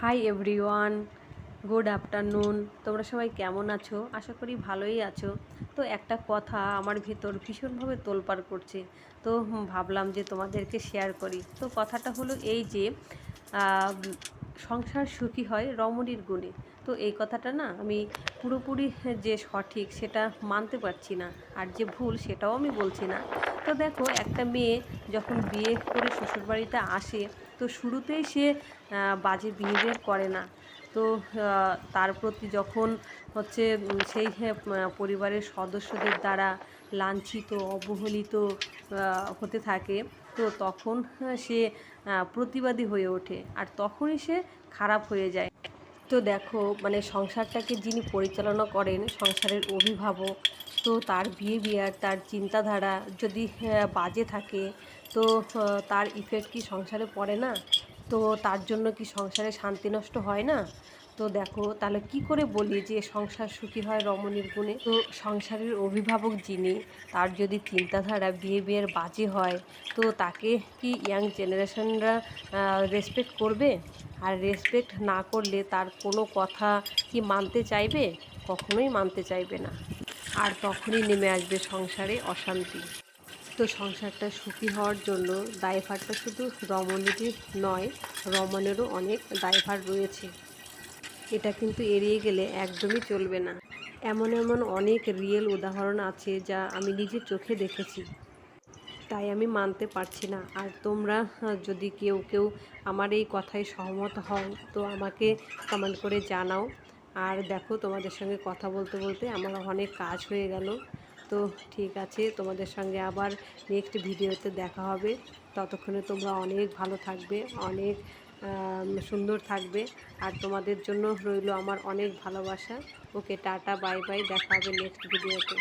Hi everyone, good afternoon. তোমরা সবাই কেমন আছো? আশা করি ভালোই আছো। তো একটা কথা আমার ভিতর ভীষণভাবে তোলপাড় করছে, তো ভাবলাম যে তোমাদেরকে শেয়ার করি। তো কথাটা হলো এই যে আহ, সংসার সুখী হয় রমণীর গুণে। তো এই কথাটা না আমি পুরোপুরি যে সঠিক সেটা মানতে পারছি না, আর যে ভুল সেটাও আমি বলছি না। তো দেখো, একটা মেয়ে যখন বিয়ে করে শ্বশুরবাড়িতে আসে, তো শুরুতেই সে বাজে বিহেভিয়ার করে না। তো তার প্রতি যখন হচ্ছে সেই পরিবারের সদস্যদের দ্বারা লাঞ্ছিত অবহেলিত হতে থাকে, তো তখন সে প্রতিবাদী হয়ে ওঠে, আর তখনই সে খারাপ হয়ে যায়। তো দেখো, মানে সংসারটাকে যিনি পরিচালনা করেন, সংসারের অভিভাবক, তো তার বিহেভিয়ার, তার চিন্তাধারা যদি বাজে থাকে, তো তার ইফেক্ট কি সংসারে পড়ে না? তো তার জন্য কি সংসারে শান্তি নষ্ট হয় না? তো দেখো, তাহলে কি করে বলি যে সংসার সুখী হয় রমণীর গুণে? তো সংসারের অভিভাবক যিনি, তার যদি চিন্তাধারা বিহেভিয়ার বাজে হয়, তো তাকে কি ইয়াং জেনারেশনরা রেসপেক্ট করবে? আর রেসপেক্ট না করলে তার কোনো কথা কি মানতে চাইবে? কখনোই মানতে চাইবে না। আর তখনই নেমে আসবে সংসারে অশান্তি। তো সংসারটা সুখী হওয়ার জন্য দায়ভারটা শুধু রমণীরই নয়, রমণেরও অনেক দায়ভার রয়েছে। এটা কিন্তু এড়িয়ে গেলে একদমই চলবে না। এমন এমন অনেক রিয়েল উদাহরণ আছে যা আমি নিজের চোখে দেখেছি, তাই আমি মানতে পারছি না। আর তোমরা যদি কেউ কেউ আমার এই কথায় সহমত হও, তো আমাকে কমেন্ট করে জানাও। আর দেখো, তোমাদের সঙ্গে কথা বলতে বলতে আমার অনেক কাজ হয়ে গেল। তো ঠিক আছে, তোমাদের সঙ্গে আবার নেক্সট ভিডিওতে দেখা হবে। ততক্ষণে তোমরা অনেক ভালো থাকবে, অনেক সুন্দর থাকবে। আর তোমাদের জন্য রইল আমার অনেক ভালোবাসা। ওকে, টাটা, বাই বাই, দেখা হবে নেক্সট ভিডিওতে।